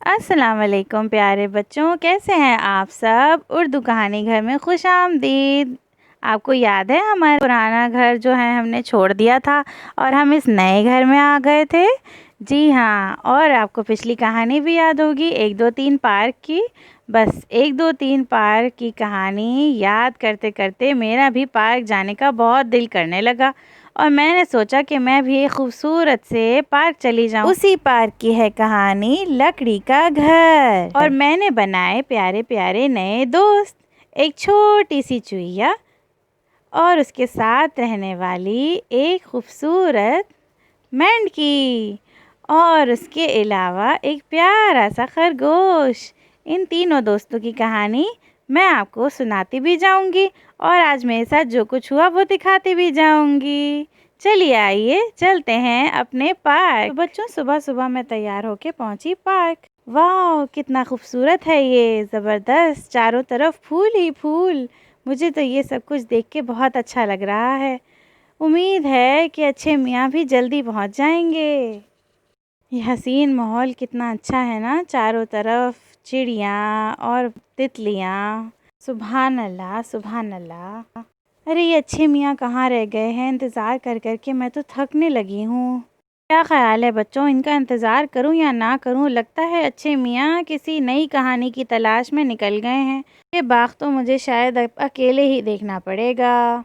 अस्सलाम वालेकुम प्यारे बच्चों, कैसे हैं आप सब। उर्दू कहानी घर में खुश आमदीद। आपको याद है हमारा पुराना घर जो है हमने छोड़ दिया था और हम इस नए घर में आ गए थे। जी हाँ, और आपको पिछली कहानी भी याद होगी, 1 2 3 पार्क की। बस 1 2 3 पार्क की कहानी याद करते करते मेरा भी पार्क जाने का बहुत दिल करने लगा और मैंने सोचा कि मैं भी एक खूबसूरत से पार्क चली जाऊं। उसी पार्क की है कहानी लकड़ी का घर। और मैंने बनाए प्यारे प्यारे नए दोस्त, एक छोटी सी चुईया और उसके साथ रहने वाली एक खूबसूरत मेंढकी और उसके अलावा एक प्यारा सा खरगोश। इन तीनों दोस्तों की कहानी मैं आपको सुनाती भी जाऊंगी और आज मेरे साथ जो कुछ हुआ वो दिखाती भी जाऊंगी। चलिए आइए चलते हैं अपने पार्क। तो बच्चों, सुबह सुबह मैं तैयार होके पहुंची पार्क। वाह, कितना खूबसूरत है ये, ज़बरदस्त, चारों तरफ फूल ही फूल। मुझे तो ये सब कुछ देख के बहुत अच्छा लग रहा है। उम्मीद है कि अच्छे मियाँ भी जल्दी पहुंच जाएंगे। ये हसीन माहौल कितना अच्छा है ना, चारों तरफ चिड़ियाँ और तितलियाँ। सुभान अल्लाह सुभान अल्लाह। अरे ये अच्छे मियाँ कहाँ रह गए हैं, इंतज़ार कर कर के मैं तो थकने लगी हूँ। क्या ख्याल है बच्चों, इनका इंतज़ार करूँ या ना करूँ। लगता है अच्छे मियाँ किसी नई कहानी की तलाश में निकल गए हैं। ये बाग तो मुझे शायद अब अकेले ही देखना पड़ेगा।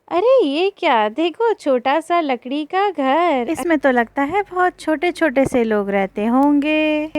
अरे ये क्या, देखो छोटा सा लकड़ी का घर। इसमें तो लगता है बहुत छोटे छोटे से लोग रहते होंगे।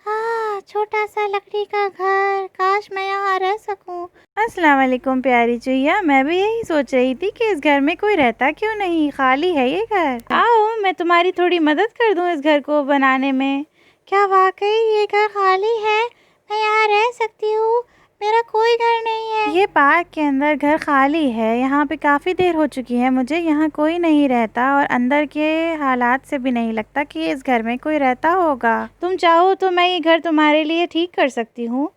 हाँ, छोटा सा लकड़ी का घर, काश मैं यहाँ रह सकूं। अस्सलाम वालेकुम प्यारी चुईया, मैं भी यही सोच रही थी कि इस घर में कोई रहता क्यों नहीं, खाली है ये घर। आओ मैं तुम्हारी थोड़ी मदद कर दूं इस घर को बनाने में। क्या वाकई ये घर खाली है? मैं यहाँ रह सकती हूँ, मेरा कोई घर नहीं है। ये पार्क के अंदर घर खाली है, यहाँ पे काफ़ी देर हो चुकी है मुझे, यहाँ कोई नहीं रहता और अंदर के हालात से भी नहीं लगता कि इस घर में कोई रहता होगा। तुम चाहो तो मैं ये घर तुम्हारे लिए ठीक कर सकती हूँ।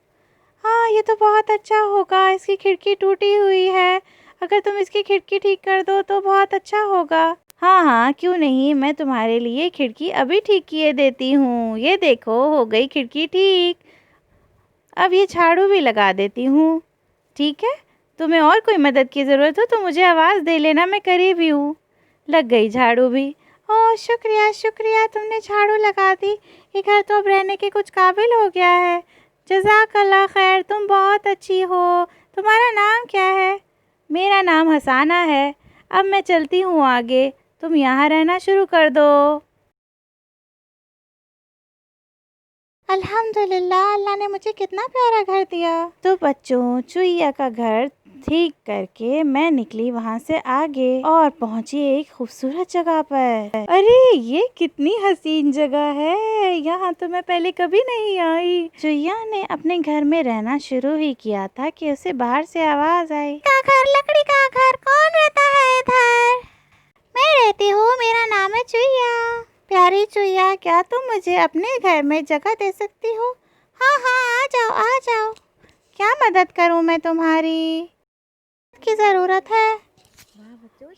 हाँ, ये तो बहुत अच्छा होगा। इसकी खिड़की टूटी हुई है, अगर तुम इसकी खिड़की ठीक कर दो तो बहुत अच्छा होगा। हाँ हाँ, क्यों नहीं, मैं तुम्हारे लिए खिड़की अभी ठीक किए देती हूँ। ये देखो, हो गई खिड़की ठीक। अब ये झाड़ू भी लगा देती हूँ। ठीक है, तुम्हें और कोई मदद की ज़रूरत हो तो मुझे आवाज़ दे लेना, मैं करीब ही हूँ। लग गई झाड़ू भी। ओह शुक्रिया शुक्रिया, तुमने झाड़ू लगा दी। ये घर तो अब रहने के कुछ काबिल हो गया है। जज़ाकल्लाह खैर, तुम बहुत अच्छी हो। तुम्हारा नाम क्या है? मेरा नाम हसाना है। अब मैं चलती हूँ आगे, तुम यहाँ रहना शुरू कर दो। अल्हम्दुलिल्लाह, अल्लाह ने मुझे कितना प्यारा घर दिया। तो बच्चों, चुईया का घर ठीक करके मैं निकली वहाँ से आगे और पहुँची एक खूबसूरत जगह पर। अरे ये कितनी हसीन जगह है, यहाँ तो मैं पहले कभी नहीं आई। चुईया ने अपने घर में रहना शुरू ही किया था कि उसे बाहर से आवाज आई। का घर, लकड़ी का घर, कौन रहता है इधर? मैं रहती हूँ, मेरा नाम है चुईया। प्यारी चुईया, क्या तुम मुझे अपने घर में जगह दे सकती हो? हाँ हाँ, आ जाओ आ जाओ। क्या मदद करूँ मैं तुम्हारी? की ज़रूरत है।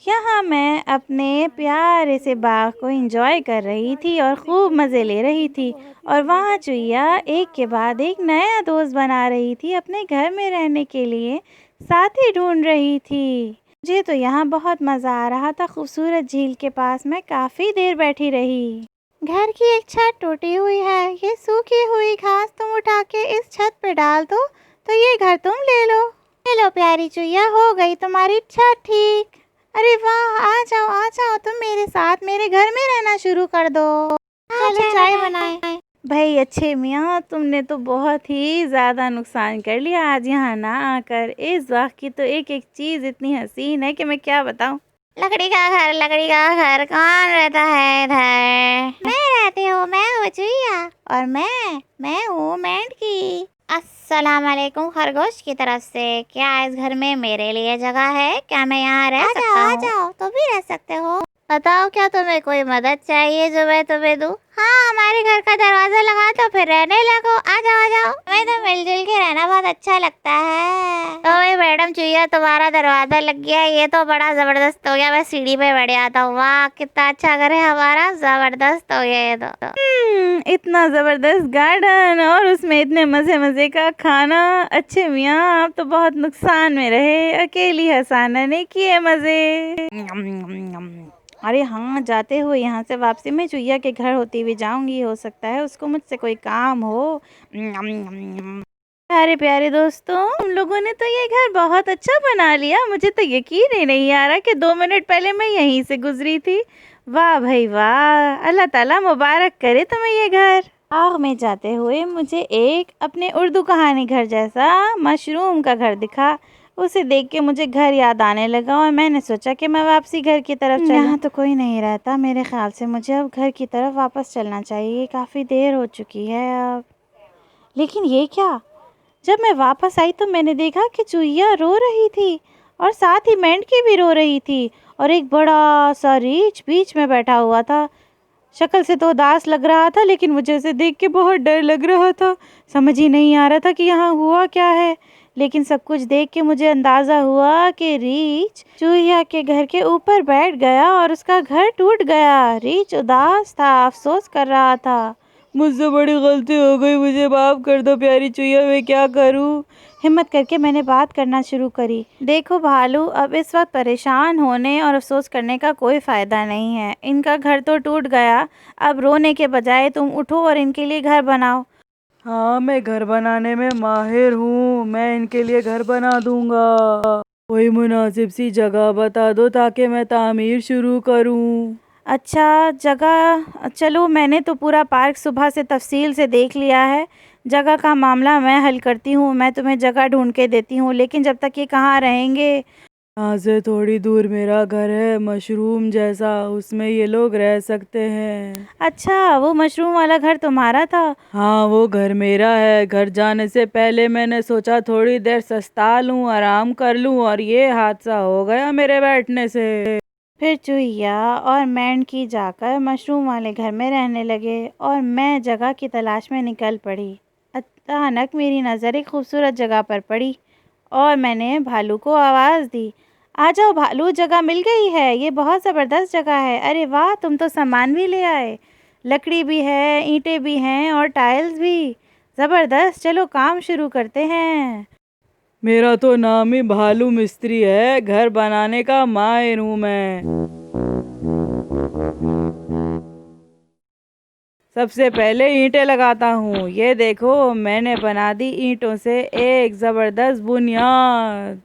यहाँ मैं अपने प्यारे से बाग को एंजॉय कर रही थी और खूब मज़े ले रही थी और वहाँ चुईया एक के बाद एक नया दोस्त बना रही थी, अपने घर में रहने के लिए साथी ढूंढ रही थी। मुझे तो यहाँ बहुत मज़ा आ रहा था। खूबसूरत झील के पास मैं काफ़ी देर बैठी रही। घर की एक छत टूटी हुई है, ये सूखी हुई घास तुम उठा के इस छत पे डाल दो तो ये घर तुम ले लो। ले लो प्यारी चुईया, हो गई तुम्हारी छत ठीक। अरे वाह, आ जाओ तुम मेरे साथ मेरे घर में रहना शुरू कर दो। चलो चाय बनाएं। भाई अच्छे मियाँ, तुमने तो बहुत ही ज़्यादा नुकसान कर लिया आज यहाँ ना आकर। इस वक्त की तो एक एक चीज़ इतनी हसीन है कि मैं क्या बताऊँ। लकड़ी का घर कौन रहता है इधर? मैं रहती हूँ, मैं हूँ चुईया और मैं हूँ मेंढकी। अस्सलाम वालेकुम खरगोश की तरफ से। क्या इस घर में मेरे लिए जगह है? क्या मैं यहाँ रह सकता हूँ? आ जाओ, तो भी रह सकते हो। बताओ, क्या तुम्हें कोई मदद चाहिए जो मैं तुम्हें दूँ? हाँ, हमारे घर का दरवाजा लगा दो, फिर रहने लगो। आ जाओ आ जाओ, हमें तो मिलजुल के रहना बहुत अच्छा लगता है। तो भाई मैडम चुईया, तुम्हारा दरवाजा लग गया, ये तो बड़ा जबरदस्त हो गया। मैं सीढ़ी पे बैठ आता हूँ। वाह, कितना अच्छा घर है हमारा, जबरदस्त हो गया ये तो। इतना ज़बरदस्त गार्डन और उसमें इतने मज़े मज़े का खाना। अच्छे मियाँ, आप तो बहुत नुकसान में रहे, अकेली हसाना ने किए मज़े। अरे हाँ, जाते हुए यहाँ से वापसी में चुईया के घर होती हुई जाऊंगी, हो सकता है उसको मुझसे कोई काम हो। प्यारे प्यारे दोस्तों, हम लोगों ने तो ये घर बहुत अच्छा बना लिया। मुझे तो यकीन ही नहीं आ रहा कि 2 मिनट पहले मैं यहीं से गुजरी थी। वाह भाई वाह, अल्लाह ताला मुबारक करे तुम्हें ये घर। बाग में जाते हुए मुझे एक अपने उर्दू कहानी घर जैसा मशरूम का घर दिखा। उसे देख के मुझे घर याद आने लगा और मैंने सोचा कि मैं वापसी घर की तरफ चलूं। यहाँ तो कोई नहीं रहता, मेरे ख्याल से मुझे अब घर की तरफ वापस चलना चाहिए। काफ़ी देर हो चुकी है अब। लेकिन ये क्या, जब मैं वापस आई तो मैंने देखा कि चूहिया रो रही थी और साथ ही मेंढकी भी रो रही थी और एक बड़ा सा रीछ बीच में बैठा हुआ था। शक्ल से तो उदास लग रहा था, लेकिन मुझे उसे देख के बहुत डर लग रहा था। समझ ही नहीं आ रहा था कि यहाँ हुआ क्या है। लेकिन सब कुछ देख के मुझे अंदाज़ा हुआ कि रीछ चूहिया के घर के ऊपर बैठ गया और उसका घर टूट गया। रीछ उदास था, अफसोस कर रहा था। मुझसे बड़ी गलती हो गई, मुझे माफ़ कर दो प्यारी चुईया, मैं क्या करूं। हिम्मत करके मैंने बात करना शुरू करी। देखो भालू, अब इस वक्त परेशान होने और अफसोस करने का कोई फ़ायदा नहीं है। इनका घर तो टूट गया, अब रोने के बजाय तुम उठो और इनके लिए घर बनाओ। हाँ, मैं घर बनाने में माहिर हूँ, मैं इनके लिए घर बना दूंगा। कोई मुनासिब सी जगह बता दो ताकि मैं तामीर शुरू करूँ। अच्छा जगह, चलो मैंने तो पूरा पार्क सुबह से तफसील से देख लिया है। जगह का मामला मैं हल करती हूँ, मैं तुम्हें जगह ढूंढ के देती हूँ। लेकिन जब तक ये कहाँ रहेंगे? यहाँ से थोड़ी दूर मेरा घर है, मशरूम जैसा, उसमें ये लोग रह सकते हैं। अच्छा, वो मशरूम वाला घर तुम्हारा था? हाँ, वो घर मेरा है। घर जाने से पहले मैंने सोचा थोड़ी देर सस्ता लूँ, आराम कर लूँ, और ये हादसा हो गया मेरे बैठने से। फिर चूहिया और मेंढकी जाकर मशरूम वाले घर में रहने लगे और मैं जगह की तलाश में निकल पड़ी। अचानक मेरी नज़र एक खूबसूरत जगह पर पड़ी और मैंने भालू को आवाज़ दी। आ जाओ भालू, जगह मिल गई है, ये बहुत ज़बरदस्त जगह है। अरे वाह, तुम तो सामान भी ले आए। लकड़ी भी है, ईंटें भी हैं और टाइल्स भी। ज़बरदस्त, चलो काम शुरू करते हैं। मेरा तो नाम ही भालू मिस्त्री है, घर बनाने का माहिर हूँ मैं। सबसे पहले ईंटें लगाता हूँ। ये देखो, मैंने बना दी ईंटों से एक ज़बरदस्त बुनियाद।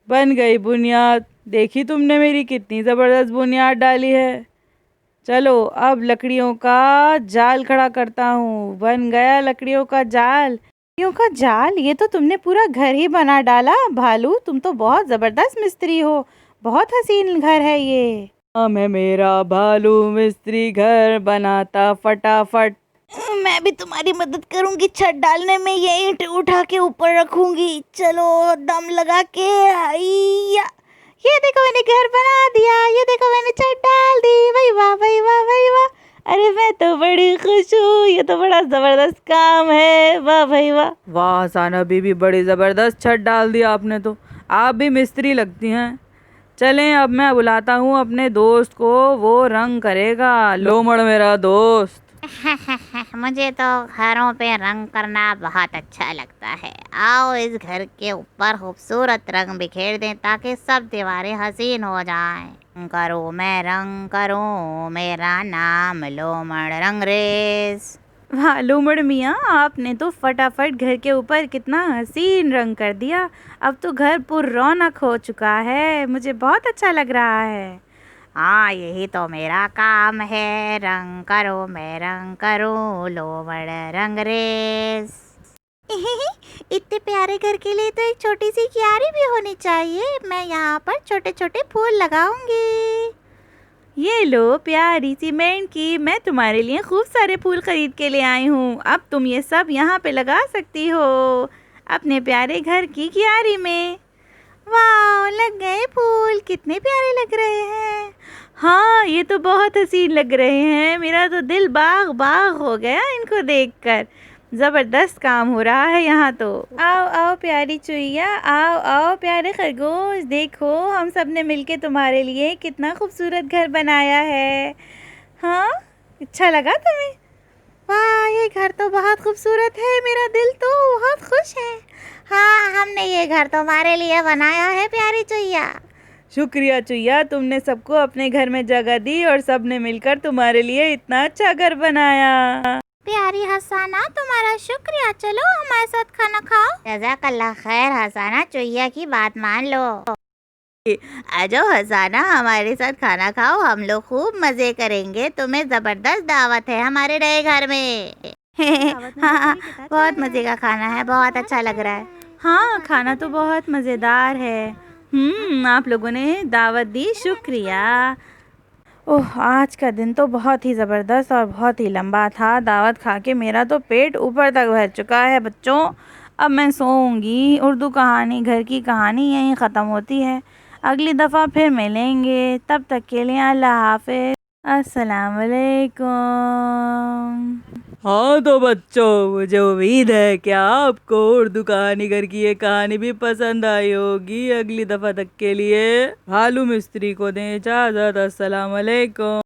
बन गई बुनियाद। देखी तुमने मेरी कितनी ज़बरदस्त बुनियाद डाली है। चलो अब लकड़ियों का जाल खड़ा करता हूँ। बन गया लकड़ियों का जाल। लकड़ियों का जाल? ये तो तुमने पूरा घर ही बना डाला भालू, तुम तो बहुत ज़बरदस्त मिस्त्री हो। बहुत हसीन घर है ये। मैं मेरा भालू मिस्त्री घर बनाता फटाफट। मैं भी तुम्हारी मदद करूंगी छत डालने में। ये ईंट उठा के ऊपर रखूंगी। चलो दम लगा के, हैया। ये देखो मैंने घर बना दिया, ये देखो मैंने छत डाल दी। भाई वाह भाई वाह भाई वाह, अरे मैं तो बड़ी खुश हूँ, ये तो बड़ा ज़बरदस्त काम है। वाह भाई वाह। वाह हसाना बीबी, बड़ी ज़बरदस्त छत डाल दी आपने तो। आप भी मिस्त्री लगती हैं। चलें, अब मैं बुलाता हूँ अपने दोस्त को, वो रंग करेगा। लोमड़ मेरा दोस्त। मुझे तो घरों पे रंग करना बहुत अच्छा लगता है। आओ इस घर के ऊपर खूबसूरत रंग बिखेर दें ताकि सब दीवारें हसीन हो जाएं। करो मैं रंग करूं, मेरा नाम लोमड़ रंगरेज। वाह लोमड़ मियाँ, आपने तो फटाफट घर के ऊपर कितना हसीन रंग कर दिया। अब तो घर पुर रौनक हो चुका है, मुझे बहुत अच्छा लग रहा है। हाँ, यही तो मेरा काम है। रंग करो मैं रंग करूं, लोमड़ रंगरेज। इतने प्यारे घर के लिए तो एक छोटी सी क्यारी भी होनी चाहिए। मैं यहाँ पर छोटे छोटे फूल लगाऊंगी। ये लो प्यारी सी मेंढकी, मैं तुम्हारे लिए खूब सारे फूल खरीद के ले आई हूँ। अब तुम ये सब यहाँ पे लगा सकती हो अपने प्यारे घर की क्यारी में। वाह, लग गए फूल, कितने प्यारे लग रहे हैं। हाँ, ये तो बहुत हसीन लग रहे हैं। मेरा तो दिल बाग बाग हो गया इनको देखकर। ज़बरदस्त काम हो रहा है यहाँ तो। आओ आओ प्यारी चुईया, आओ आओ प्यारे खरगोश, देखो हम सब ने मिलके तुम्हारे लिए कितना खूबसूरत घर बनाया है। हाँ, अच्छा लगा तुम्हें? वाह, ये घर तो बहुत खूबसूरत है, मेरा दिल तो बहुत खुश है। हाँ, हमने ये घर तुम्हारे लिए बनाया है प्यारी चुईया। शुक्रिया चुईया, तुमने सबको अपने घर में जगह दी और सबने मिलकर तुम्हारे लिए इतना अच्छा घर बनाया। प्यारी हसाना, तुम्हारा शुक्रिया। चलो हमारे साथ खाना खाओ। जज़ाकल्लाह खैर हसाना, चुईया की बात मान लो। आ जाओ हसाना, हमारे साथ खाना खाओ, हम लोग खूब मजे करेंगे। तुम्हें जबरदस्त दावत है हमारे नए घर में। हाँ, बहुत मजे का खाना है, बहुत अच्छा लग रहा है। हाँ, खाना तो बहुत मज़ेदार है। आप लोगों ने दावत दी, शुक्रिया। ओह, आज का दिन तो बहुत ही ज़बरदस्त और बहुत ही लंबा था। दावत खा के मेरा तो पेट ऊपर तक भर चुका है बच्चों। अब मैं सोऊंगी। उर्दू कहानी घर की कहानी यहीं ख़त्म होती है। अगली दफ़ा फिर मिलेंगे, तब तक के लिए अल्लाह हाफ़िज़। अस्सलाम वालेकुम। हाँ तो बच्चों, मुझे उम्मीद है कि आपको उर्दू कहानी घर की ये कहानी भी पसंद आई होगी। अगली दफ़ा तक के लिए भालू मिस्त्री को दें इजाज़त। अस्सलाम वालेकुम।